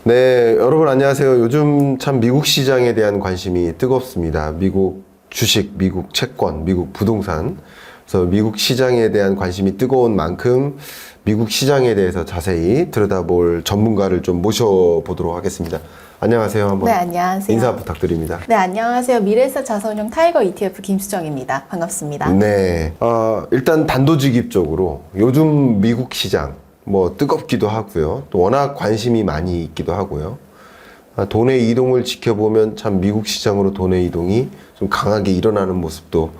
네, 여러분 안녕하세요. 요즘 참 미국 시장에 대한 관심이 뜨겁습니다. 미국 주식, 미국 채권, 미국 부동산. 그래서 미국 시장에 대한 관심이 뜨거운 만큼 미국 시장에 대해서 자세히 들여다볼 전문가를 좀 모셔보도록 하겠습니다. 안녕하세요. 한번 네, 안녕하세요. 인사 부탁드립니다. 네, 안녕하세요. 미래에셋 자산운용 타이거 ETF 김수정입니다. 반갑습니다. 네, 일단 단도직입적으로 요즘 미국 시장 뭐 뜨겁기도 하고요. 또 워낙 관심이 많이 있기도 하고요. 돈의 이동을 지켜보면 참 미국 시장으로 돈의 이동이 좀 강하게 일어나는 모습도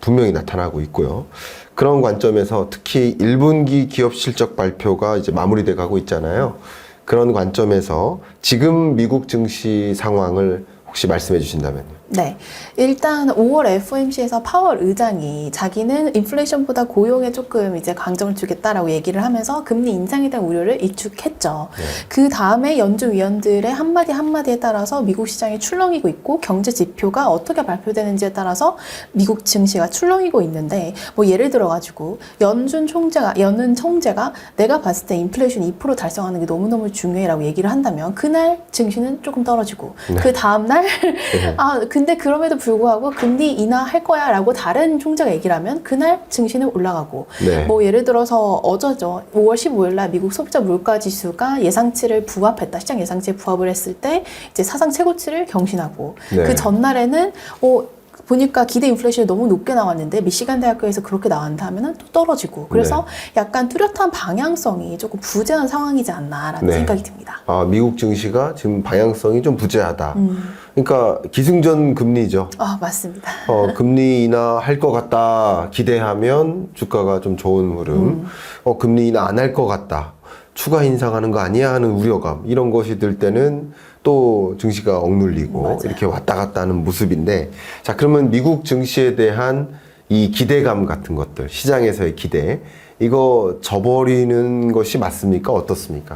분명히 나타나고 있고요. 그런 관점에서 특히 1분기 기업 실적 발표가 이제 마무리돼 가고 있잖아요. 그런 관점에서 지금 미국 증시 상황을 혹시 말씀해 주신다면요. 네, 일단 5월 FOMC에서 파월 의장이 자기는 인플레이션보다 고용에 조금 이제 강점을 주겠다라고 얘기를 하면서 금리 인상에 대한 우려를 일축했죠. 네. 그 다음에 연준 위원들의 한마디 한마디에 따라서 미국 시장이 출렁이고 있고 경제 지표가 어떻게 발표되는지에 따라서 미국 증시가 출렁이고 있는데 뭐 예를 들어가지고 연준 총재가 내가 봤을 때 인플레이션 2% 달성하는 게 너무너무 중요해라고 얘기를 한다면 그날 증시는 조금 떨어지고 네. 그 다음날 네. 근데 그럼에도 불구하고 금리 인하할 거야 라고 다른 총재가 얘기를 하면 그날 증시는 올라가고 네. 뭐 예를 들어서 어제죠. 5월 15일 날 미국 소비자 물가 지수가 예상치를 부합했다. 시장 예상치에 부합을 했을 때 이제 사상 최고치를 경신하고 네. 그 전날에는 보니까 기대 인플레이션이 너무 높게 나왔는데 미시간 대학교에서 그렇게 나왔다 하면은 또 떨어지고 그래서 약간 뚜렷한 방향성이 조금 부재한 상황이지 않나라는 네. 생각이 듭니다. 미국 증시가 지금 방향성이 좀 부재하다. 그러니까 기승전 금리죠. 맞습니다. 금리 인하할 것 같다 기대하면 주가가 좀 좋은 흐름. 금리 인하 안 할 것 같다. 추가 인상하는 거 아니야 하는 우려감. 이런 것이 들 때는 또 증시가 억눌리고 맞아요. 이렇게 왔다 갔다 하는 모습인데, 자, 그러면 미국 증시에 대한 이 기대감 같은 것들, 시장에서의 기대, 이거 저버리는 것이 맞습니까? 어떻습니까?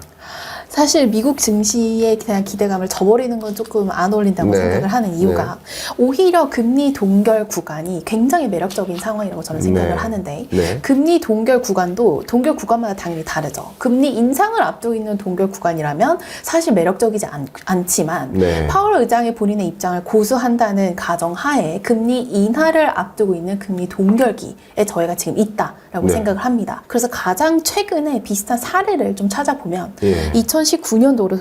사실 미국 증시에 대한 기대감을 저버리는 건 조금 안 어울린다고 네. 생각을 하는 이유가 오히려 금리 동결 구간이 굉장히 매력적인 상황이라고 저는 생각을 네. 하는데 네. 금리 동결 구간도 동결 구간마다 당연히 다르죠. 금리 인상을 앞두고 있는 동결 구간이라면 사실 매력적이지 않지만 네. 파월 의장의 본인의 입장을 고수한다는 가정하에 금리 인하를 앞두고 있는 금리 동결기에 저희가 지금 있다라고 네. 생각을 합니다. 그래서 가장 최근에 비슷한 사례를 좀 찾아보면 예. 2019년도로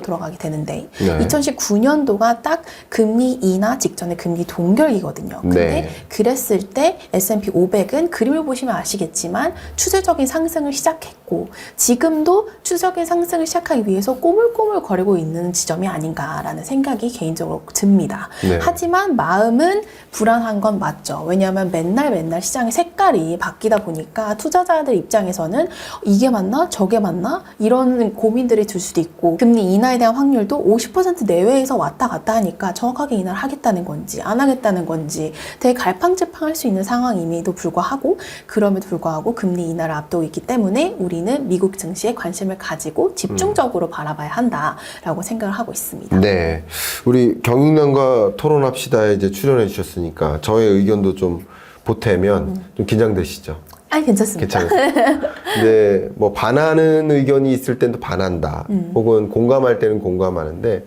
돌아가게 되는데 네. 2019년도가 딱 금리 인하 직전의 금리 동결이거든요. 근데 네. 그랬을 때 S&P 500은 그림을 보시면 아시겠지만 추세적인 상승을 시작했고 지금도 추세적인 상승을 시작하기 위해서 꼬물꼬물 거리고 있는 지점이 아닌가라는 생각이 개인적으로 듭니다. 네. 하지만 마음은 불안한 건 맞죠. 왜냐하면 맨날 시장의 색깔이 바뀌다 보니까 투자자들 입장에서는 이게 맞나? 저게 맞나? 이런 고민들이 들 수도 있고 금리 인하에 대한 확률도 50% 내외에서 왔다 갔다 하니까 정확하게 인하를 하겠다는 건지 안 하겠다는 건지 되게 갈팡질팡할 수 있는 상황임에도 불구하고 그럼에도 불구하고 금리 인하를 앞두고 있기 때문에 우리는 미국 증시에 관심을 가지고 집중적으로 바라봐야 한다라고 생각을 하고 있습니다. 네. 우리 경영난과 토론합시다에 이제 출연해 주셨으니까 저의 의견도 좀 보태면 좀 긴장되시죠? 괜찮습니다. 괜찮아요. 근데 뭐 반하는 의견이 있을 때는 또 반한다. 혹은 공감할 때는 공감하는데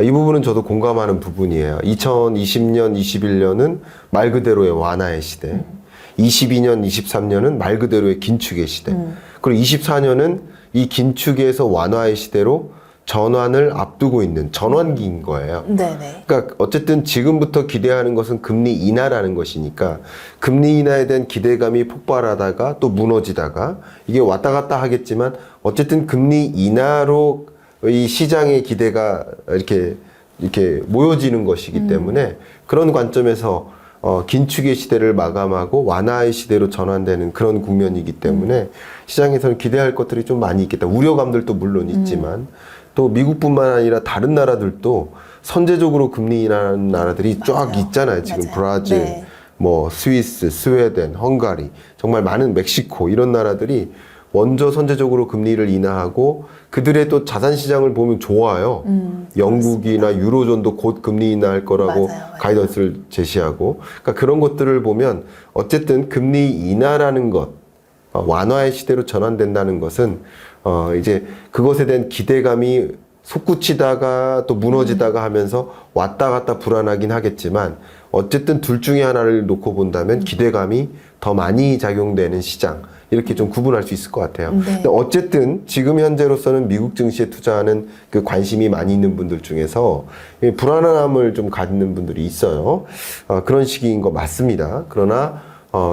이 부분은 저도 공감하는 부분이에요. 2020년, 21년은 말 그대로의 완화의 시대. 22년, 23년은 말 그대로의 긴축의 시대. 그리고 24년은 이 긴축에서 완화의 시대로 전환을 앞두고 있는 전환기인 거예요. 네네. 그러니까 어쨌든 지금부터 기대하는 것은 금리 인하라는 것이니까 금리 인하에 대한 기대감이 폭발하다가 또 무너지다가 이게 왔다 갔다 하겠지만 어쨌든 금리 인하로 이 시장의 기대가 이렇게 모여지는 것이기 때문에 그런 관점에서 긴축의 시대를 마감하고 완화의 시대로 전환되는 그런 국면이기 때문에 시장에서는 기대할 것들이 좀 많이 있겠다. 우려감들도 물론 있지만 또 미국뿐만 아니라 다른 나라들도 선제적으로 금리 인하하는 나라들이 쫙 맞아요. 있잖아요. 지금 맞아요. 브라질, 네. 뭐 스위스, 스웨덴, 헝가리, 정말 많은 멕시코 이런 나라들이 먼저 선제적으로 금리를 인하하고 그들의 또 자산 시장을 보면 좋아요. 영국이나 유로존도 곧 금리 인하할 거라고 맞아요. 가이던스를 제시하고, 그러니까 그런 것들을 보면 어쨌든 금리 인하라는 것, 완화의 시대로 전환된다는 것은 이제 그것에 대한 기대감이 솟구치다가 또 무너지다가 하면서 왔다 갔다 불안하긴 하겠지만 어쨌든 둘 중에 하나를 놓고 본다면 기대감이 더 많이 작용되는 시장 이렇게 좀 구분할 수 있을 것 같아요. 네. 근데 어쨌든 지금 현재로서는 미국 증시에 투자하는 그 관심이 많이 있는 분들 중에서 이 불안함을 좀 갖는 분들이 있어요. 그런 시기인 거 맞습니다. 그러나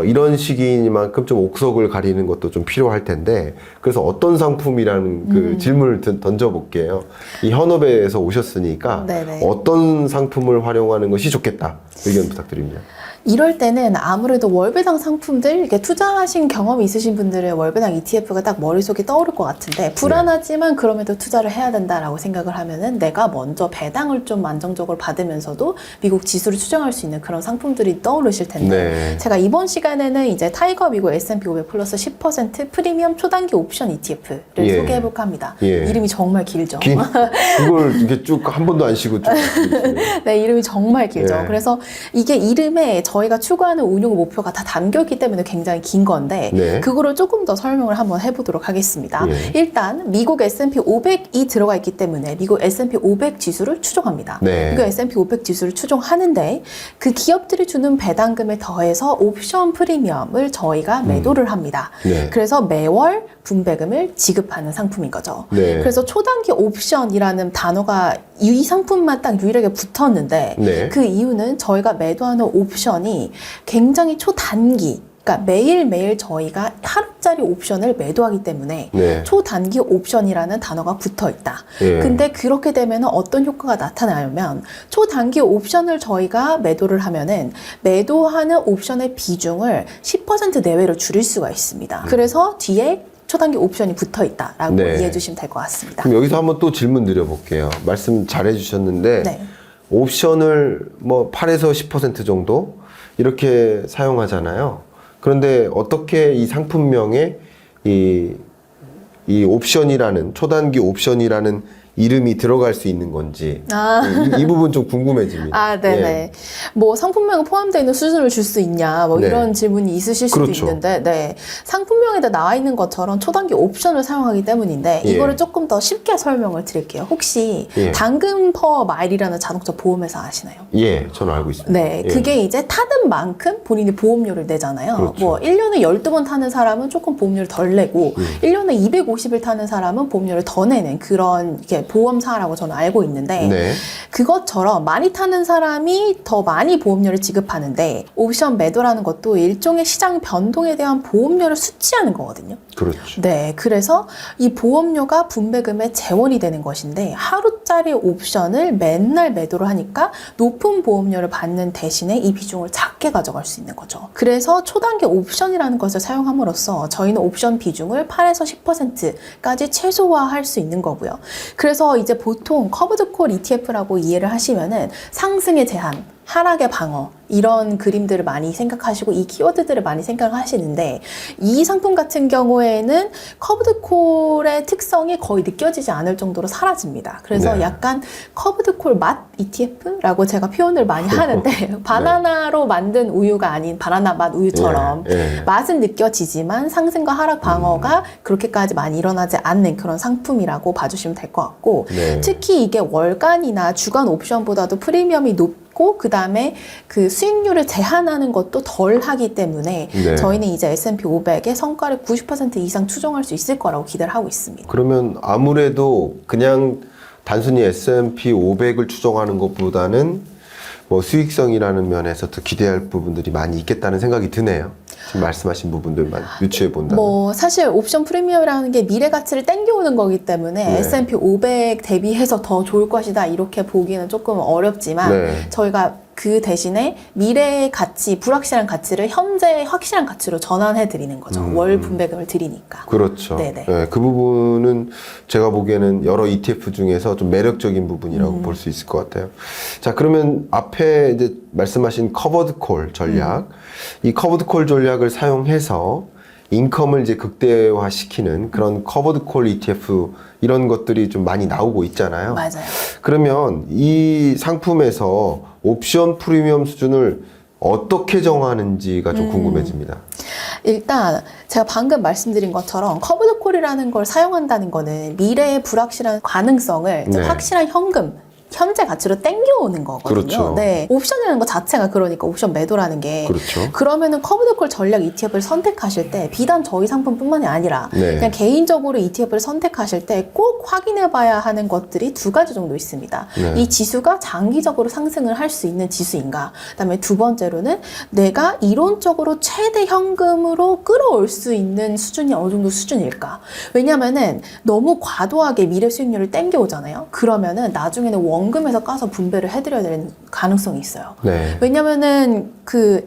이런 시기이니만큼 좀 옥석을 가리는 것도 좀 필요할 텐데 그래서 어떤 상품이라는 그 질문을 던져볼게요. 이 현업에서 오셨으니까 네네. 어떤 상품을 활용하는 것이 좋겠다 의견 부탁드립니다. 이럴 때는 아무래도 월배당 상품들, 이렇게 투자하신 경험이 있으신 분들은 월배당 ETF가 딱 머릿속에 떠오를 것 같은데, 불안하지만 그럼에도 투자를 해야 된다라고 생각을 하면은 내가 먼저 배당을 좀 안정적으로 받으면서도 미국 지수를 추정할 수 있는 그런 상품들이 떠오르실 텐데, 네. 제가 이번 시간에는 이제 타이거 미국 S&P 500 플러스 10% 프리미엄 초단기 옵션 ETF를 예. 소개해볼까 합니다. 예. 이름이 정말 길죠. 그걸 이렇게 쭉 한 번도 안 쉬고 쭉. 네, 이름이 정말 길죠. 예. 그래서 이게 이름에 저희가 추구하는 운용 목표가 다 담겨있기 때문에 굉장히 긴 건데 네. 그거를 조금 더 설명을 한번 해보도록 하겠습니다. 예. 일단 미국 S&P 500이 들어가 있기 때문에 미국 S&P 500 지수를 추정합니다. 네. 미국 S&P 500 지수를 추정하는데 그 기업들이 주는 배당금에 더해서 옵션 프리미엄을 저희가 매도를 합니다. 네. 그래서 매월 분배금을 지급하는 상품인 거죠. 네. 그래서 초단기 옵션이라는 단어가 이 상품만 딱 유일하게 붙었는데 네. 그 이유는 저희가 매도하는 옵션이 굉장히 초단기, 그러니까 매일매일 저희가 하루짜리 옵션을 매도하기 때문에 네. 초단기 옵션이라는 단어가 붙어 있다. 예. 근데 그렇게 되면 어떤 효과가 나타나냐면 초단기 옵션을 저희가 매도를 하면은 매도하는 옵션의 비중을 10% 내외로 줄일 수가 있습니다. 그래서 뒤에 초단기 옵션이 붙어 있다라고 네. 이해해 주시면 될 것 같습니다. 그럼 여기서 한번 또 질문 드려볼게요. 말씀 잘 해주셨는데 네. 옵션을 뭐 8에서 10% 정도 이렇게 사용하잖아요. 그런데 어떻게 이 상품명에 이 옵션이라는 초단기 옵션이라는 이름이 들어갈 수 있는 건지 이 부분 좀 궁금해집니다. 아, 네네. 예. 뭐 상품명에 포함되어 있는 수준을 줄 수 있냐, 뭐 네. 이런 질문이 있으실 수도 그렇죠. 있는데, 네. 상품명에다 나와 있는 것처럼 초단기 옵션을 사용하기 때문인데, 예. 이거를 조금 더 쉽게 설명을 드릴게요. 혹시 예. 당근 퍼 마일이라는 자동차 보험회사 아시나요? 예, 저는 알고 있습니다. 네, 예. 그게 이제 타는 만큼 본인이 보험료를 내잖아요. 그렇죠. 뭐 1년에 12번 타는 사람은 조금 보험료를 덜 내고 1년에 250일 타는 사람은 보험료를 더 내는 그런 이게 보험사라고 저는 알고 있는데 네. 그것처럼 많이 타는 사람이 더 많이 보험료를 지급하는데 옵션 매도라는 것도 일종의 시장 변동에 대한 보험료를 수취하는 거거든요. 그렇죠. 네, 그래서 이 보험료가 분배금의 재원이 되는 것인데 하루짜리 옵션을 맨날 매도를 하니까 높은 보험료를 받는 대신에 이 비중을 작게 가져갈 수 있는 거죠. 그래서 초단기 옵션이라는 것을 사용함으로써 저희는 옵션 비중을 8에서 10%까지 최소화할 수 있는 거고요. 그래서 이제 보통 커브드 콜 ETF라고 이해를 하시면은 상승의 제한, 하락의 방어 이런 그림들을 많이 생각하시고 이 키워드들을 많이 생각하시는데 이 상품 같은 경우에는 커브드 콜의 특성이 거의 느껴지지 않을 정도로 사라집니다. 그래서 네. 약간 커브드 콜 맛 ETF라고 제가 표현을 많이 하는데 바나나로 만든 우유가 아닌 바나나 맛 우유처럼 예, 예. 맛은 느껴지지만 상승과 하락 방어가 그렇게까지 많이 일어나지 않는 그런 상품이라고 봐주시면 될 것 같고 네. 특히 이게 월간이나 주간 옵션보다도 프리미엄이 높고 그 다음에 그 수익률을 제한하는 것도 덜 하기 때문에 네. 저희는 이제 S&P 500의 성과를 90% 이상 추정할 수 있을 거라고 기대를 하고 있습니다. 그러면 아무래도 그냥 단순히 S&P 500을 추정하는 것보다는 뭐 수익성이라는 면에서 더 기대할 부분들이 많이 있겠다는 생각이 드네요. 지금 말씀하신 부분들만 유추해 본다면. 뭐 사실 옵션 프리미엄이라는 게 미래 가치를 땡겨오는 거기 때문에 네. S&P 500 대비해서 더 좋을 것이다 이렇게 보기는 조금 어렵지만 네. 저희가 그 대신에 미래의 가치, 불확실한 가치를 현재 확실한 가치로 전환해 드리는 거죠. 월 분배금을 드리니까. 그렇죠. 네네. 네, 그 부분은 제가 보기에는 여러 ETF 중에서 좀 매력적인 부분이라고 볼 수 있을 것 같아요. 자, 그러면 앞에 이제 말씀하신 커버드 콜 전략, 이 커버드 콜 전략을 사용해서 인컴을 이제 극대화시키는 그런 커버드 콜 ETF 이런 것들이 좀 많이 나오고 있잖아요. 맞아요. 그러면 이 상품에서 옵션 프리미엄 수준을 어떻게 정하는지가 좀 궁금해집니다. 일단 제가 방금 말씀드린 것처럼 커브드콜이라는 걸 사용한다는 거는 미래의 불확실한 가능성을 이제 네. 확실한 현재 가치로 땡겨오는 거거든요. 그렇죠. 네. 옵션이라는 것 자체가 그러니까 옵션 매도라는 게. 그렇죠. 그러면은 커브드콜 전략 ETF를 선택하실 때 비단 저희 상품뿐만이 아니라 네. 그냥 개인적으로 ETF를 선택하실 때 꼭 확인해 봐야 하는 것들이 두 가지 정도 있습니다. 네. 이 지수가 장기적으로 상승을 할 수 있는 지수인가? 그다음에 두 번째로는 내가 이론적으로 최대 현금으로 끌어올 수 있는 수준이 어느 정도 수준일까? 왜냐면은 너무 과도하게 미래 수익률을 땡겨오잖아요. 그러면은 나중에는 원금에서 까서 분배를 해드려야 되는 가능성이 있어요. 네. 왜냐면은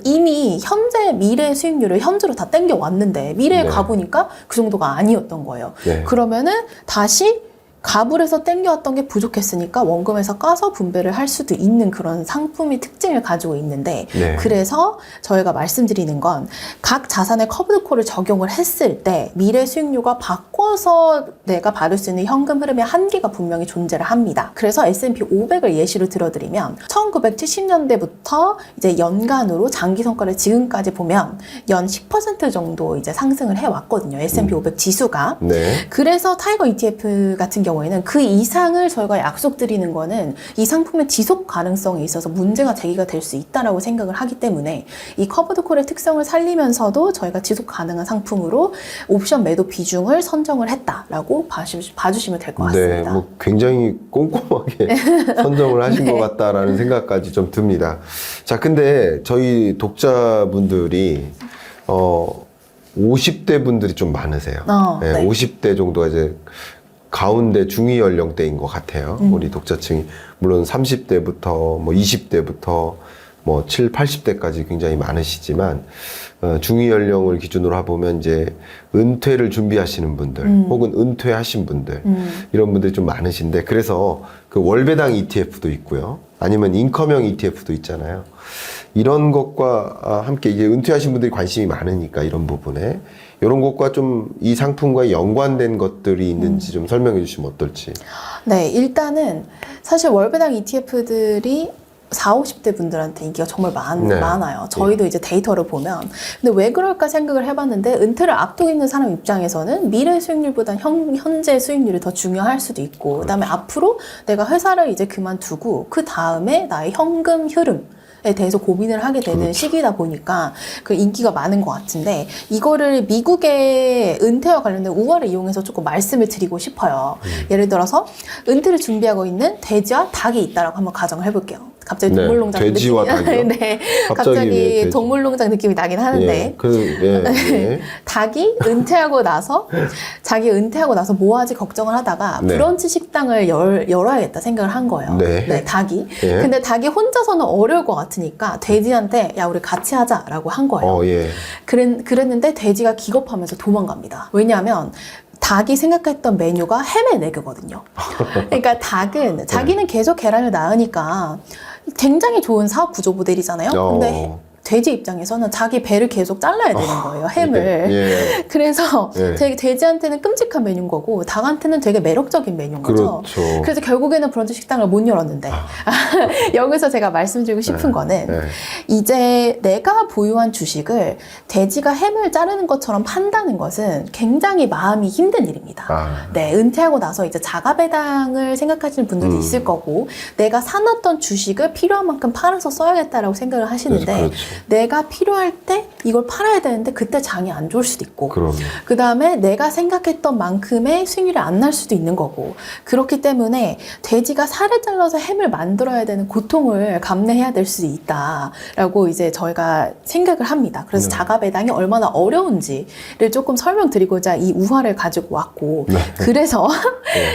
이미 현재 미래 수익률을 현재로 다 땡겨 왔는데 미래에 네. 가보니까 그 정도가 아니었던 거예요. 네. 그러면은 다시 가불에서 땡겨왔던 게 부족했으니까 원금에서 까서 분배를 할 수도 있는 그런 상품의 특징을 가지고 있는데 네. 그래서 저희가 말씀드리는 건 각 자산의 커브드콜을 적용을 했을 때 미래 수익률과 바꿔서 내가 받을 수 있는 현금 흐름의 한계가 분명히 존재를 합니다. 그래서 S&P 500을 예시로 들어드리면 1970년대부터 이제 연간으로 장기 성과를 지금까지 보면 연 10% 정도 이제 상승을 해왔거든요. S&P 500 지수가. 네. 그래서 타이거 ETF 같은 경우에는 그 이상을 저희가 약속드리는 거는 이 상품의 지속 가능성에 있어서 문제가 제기가 될 수 있다라고 생각을 하기 때문에 이 커브드콜의 특성을 살리면서도 저희가 지속 가능한 상품으로 옵션 매도 비중을 선정을 했다라고 봐주시면 될 것 같습니다. 네, 뭐 굉장히 꼼꼼하게 선정을 하신 네. 것 같다라는 생각까지 좀 듭니다. 자, 근데 저희 독자분들이 50대 분들이 좀 많으세요. 네, 네. 50대 정도가 이제 가운데 중위 연령대인 것 같아요. 우리 독자층이 물론 30대부터 뭐 20대부터 뭐 7, 80대까지 굉장히 많으시지만 중위 연령을 기준으로 해보면 이제 은퇴를 준비하시는 분들 혹은 은퇴하신 분들 이런 분들이 좀 많으신데 그래서 그 월배당 ETF도 있고요. 아니면 인컴형 ETF도 있잖아요. 이런 것과 함께 이제 은퇴하신 분들이 관심이 많으니까 이런 부분에 이런 것과 좀 이 상품과 연관된 것들이 있는지 좀 설명해 주시면 어떨지. 네, 일단은 사실 월배당 ETF들이 40, 50대 분들한테 인기가 정말 네. 많아요. 저희도 이제 데이터를 보면. 근데 왜 그럴까 생각을 해봤는데, 은퇴를 앞두고 있는 사람 입장에서는 미래 수익률보다 현재 수익률이 더 중요할 수도 있고, 그 다음에 앞으로 내가 회사를 이제 그만두고, 그 다음에 나의 현금 흐름, 에 대해서 고민을 하게 되는 그렇죠. 시기다 보니까 그 인기가 많은 것 같은데 이거를 미국의 은퇴와 관련된 우화를 이용해서 조금 말씀을 드리고 싶어요. 예를 들어서 은퇴를 준비하고 있는 돼지와 닭이 있다라고 한번 가정을 해볼게요. 갑자기 네, 동물농장 돼지와 느낌이 닭이요? 네, 갑자기 왜 갑자기 돼지? 동물농장 느낌이 나긴 하는데 예. 닭이 은퇴하고 나서 자기 은퇴하고 나서 뭐 하지 걱정을 하다가 네. 브런치 식당을 열어야겠다 생각을 한 거예요. 네. 닭이. 예. 근데 닭이 혼자서는 어려울 것 같으니까 돼지한테 야 우리 같이 하자라고 한 거예요. 예. 그랬는데 돼지가 기겁하면서 도망갑니다. 왜냐하면 닭이 생각했던 메뉴가 햄의 네그거든요. 그러니까 닭은 자기는 계속 계란을 낳으니까 굉장히 좋은 사업 구조 모델이잖아요. 근데 돼지 입장에서는 자기 배를 계속 잘라야 되는 거예요, 햄을. 예. 그래서 예. 되게 돼지한테는 끔찍한 메뉴인 거고 닭한테는 되게 매력적인 메뉴인 거죠. 그렇죠. 그래서 결국에는 브런치 식당을 못 열었는데 여기서 제가 말씀드리고 싶은 거는 네. 이제 내가 보유한 주식을 돼지가 햄을 자르는 것처럼 판다는 것은 굉장히 마음이 힘든 일입니다. 네, 은퇴하고 나서 이제 자가 배당을 생각하시는 분들도 있을 거고 내가 사놨던 주식을 필요한 만큼 팔아서 써야겠다라고 생각을 하시는데 그렇죠. 내가 필요할 때 이걸 팔아야 되는데 그때 장이 안 좋을 수도 있고 그 다음에 내가 생각했던 만큼의 수익률이 안 날 수도 있는 거고 그렇기 때문에 돼지가 살을 잘라서 햄을 만들어야 되는 고통을 감내해야 될 수도 있다라고 이제 저희가 생각을 합니다. 그래서 자가 배당이 얼마나 어려운지를 조금 설명드리고자 이 우화를 가지고 왔고 그래서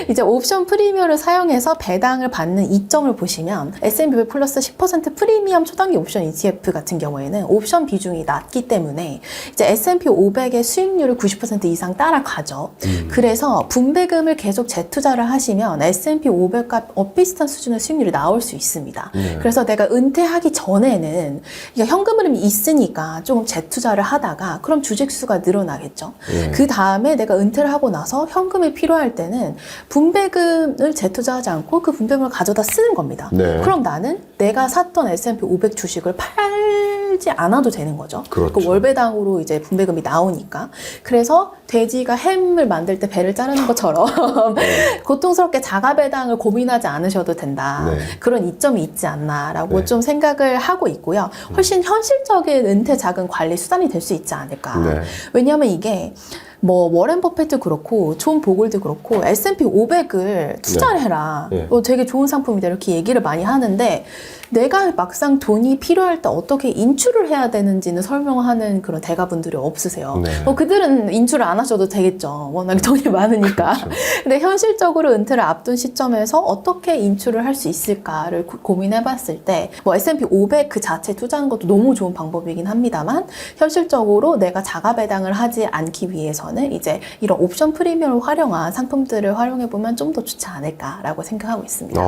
이제 옵션 프리미엄을 사용해서 배당을 받는 이점을 보시면 S&P 500 플러스 10% 프리미엄 초단기 옵션 ETF 같은 경우에는 옵션 비중이 낮기 때문에 이제 S&P 500의 수익률을 90% 이상 따라가죠. 그래서 분배금을 계속 재투자를 하시면 S&P 500과 비슷한 수준의 수익률이 나올 수 있습니다. 그래서 내가 은퇴하기 전에는 현금 흐름이 있으니까 조금 재투자를 하다가 그럼 주식수가 늘어나겠죠. 그 다음에 내가 은퇴를 하고 나서 현금이 필요할 때는 분배금을 재투자하지 않고 그 분배금을 가져다 쓰는 겁니다. 그럼 나는 내가 샀던 S&P 500 주식을 팔 팔지 않아도 되는 거죠. 그렇죠. 그 월배당으로 이제 분배금이 나오니까. 그래서 돼지가 햄을 만들 때 배를 자르는 것처럼 고통스럽게 자가배당을 고민하지 않으셔도 된다. 네. 그런 이점이 있지 않나라고 네. 좀 생각을 하고 있고요. 훨씬 현실적인 은퇴 자금 관리 수단이 될 수 있지 않을까. 네. 왜냐하면 이게 뭐 워렌 버핏도 그렇고 존 보글도 그렇고 S&P 500을 투자를 해라. 네. 되게 좋은 상품이다 이렇게 얘기를 많이 하는데 내가 막상 돈이 필요할 때 어떻게 인출을 해야 되는지는 설명하는 그런 대가분들이 없으세요. 네. 그들은 인출을 안 하셔도 되겠죠. 워낙 돈이 많으니까. 그렇죠. 근데 현실적으로 은퇴를 앞둔 시점에서 어떻게 인출을 할 수 있을까를 고민해봤을 때 뭐 S&P 500 그 자체에 투자하는 것도 너무 좋은 방법이긴 합니다만 현실적으로 내가 자가 배당을 하지 않기 위해서는 이제 이런 옵션 프리미엄을 활용한 상품들을 활용해보면 좀 더 좋지 않을까라고 생각하고 있습니다.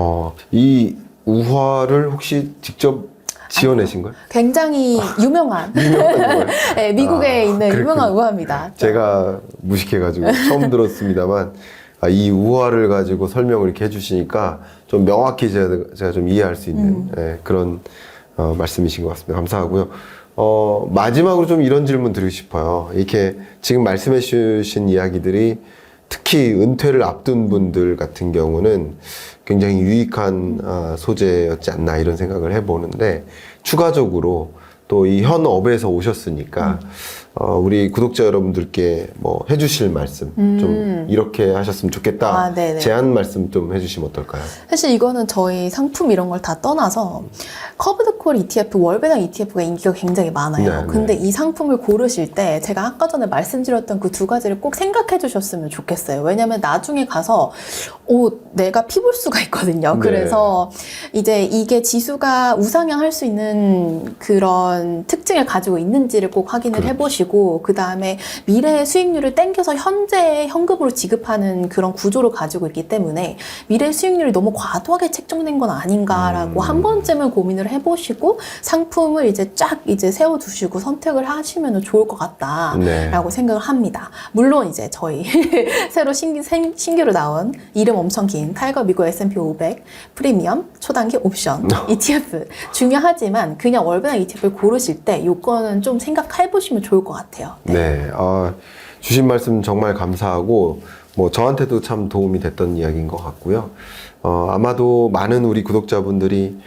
이 우화를 혹시 직접 지어내신 거예요? 굉장히 유명한 거예요? 네, 미국에 있는 그렇군요. 유명한 우화입니다. 제가 무식해가지고 처음 들었습니다만 이 우화를 가지고 설명을 이렇게 해주시니까 좀 명확히 제가 좀 이해할 수 있는 그런 말씀이신 것 같습니다. 감사하고요. 마지막으로 좀 이런 질문 드리고 싶어요. 이렇게 지금 말씀해 주신 이야기들이 특히 은퇴를 앞둔 분들 같은 경우는 굉장히 유익한 소재였지 않나 이런 생각을 해보는데 추가적으로 또 이 현업에서 오셨으니까 우리 구독자 여러분들께 뭐 해주실 말씀 좀 이렇게 하셨으면 좋겠다 네네. 제안 말씀 좀 해주시면 어떨까요? 사실 이거는 저희 상품 이런 걸 다 떠나서 커브드콜 ETF, 월배당 ETF가 인기가 굉장히 많아요. 네, 근데 이 상품을 고르실 때 제가 아까 전에 말씀드렸던 그 두 가지를 꼭 생각해 주셨으면 좋겠어요. 왜냐면 나중에 가서 내가 피볼 수가 있거든요. 네. 그래서 이제 이게 지수가 우상향할 수 있는 그런 특징을 가지고 있는지를 꼭 확인을 그렇죠. 해보시고 그 다음에 미래의 수익률을 땡겨서 현재 현금으로 지급하는 그런 구조를 가지고 있기 때문에 미래의 수익률이 너무 과도하게 책정된 건 아닌가라고 한 번쯤은 고민을 해보시고 상품을 이제 쫙 이제 세워두시고 선택을 하시면 좋을 것 같다라고 생각을 합니다. 물론 이제 저희 새로 신규로 나온 이름 엄청 긴 타이거 미국 S&P 500 프리미엄 초단기 옵션 ETF 중요하지만 그냥 월배당 ETF를 고르실 때 요거는 좀 생각해 보시면 좋을 것 같아요. 네, 주신 말씀 정말 감사하고 뭐 저한테도 참 도움이 됐던 이야기인 것 같고요. 아마도 많은 우리 구독자분들이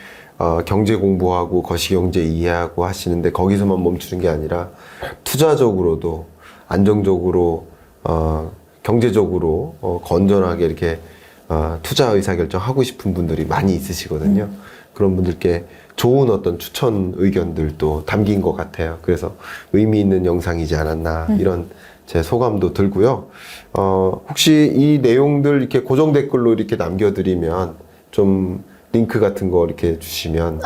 경제 공부하고 거시경제 이해하고 하시는데 거기서만 멈추는 게 아니라 투자적으로도 안정적으로 경제적으로 건전하게 이렇게 투자 의사결정 하고 싶은 분들이 많이 있으시거든요. 그런 분들께 좋은 어떤 추천 의견들도 담긴 것 같아요. 그래서 의미 있는 영상이지 않았나 이런 제 소감도 들고요. 혹시 이 내용들 이렇게 고정 댓글로 이렇게 남겨드리면 좀 링크 같은 거 이렇게 주시면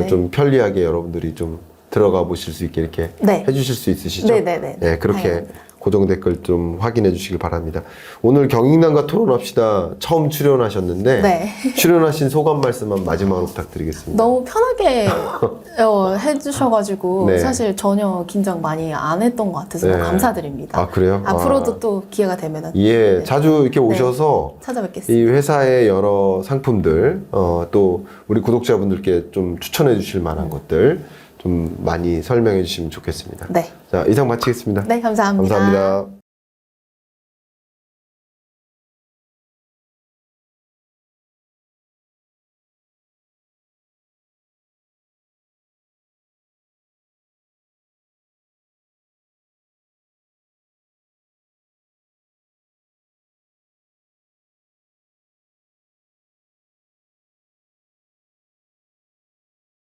좀 편리하게 여러분들이 좀 들어가 보실 수 있게 이렇게 해주실 수 있으시죠? 네네네. 네, 그렇게 다행입니다. 고정 댓글 좀 확인해 주시길 바랍니다. 오늘 경인남과 토론합시다 처음 출연하셨는데 출연하신 소감 말씀만 마지막으로 부탁드리겠습니다. 너무 편하게 해주셔가지고 사실 전혀 긴장 많이 안 했던 것 같아서 너무 감사드립니다. 그래요? 앞으로도 또 기회가 되면은 자주 이렇게 오셔서 찾아뵙겠습니다. 이 회사의 여러 상품들 또 우리 구독자분들께 좀 추천해 주실 만한 것들 좀 많이 설명해 주시면 좋겠습니다. 자, 이상 마치겠습니다. 네, 감사합니다. 감사합니다.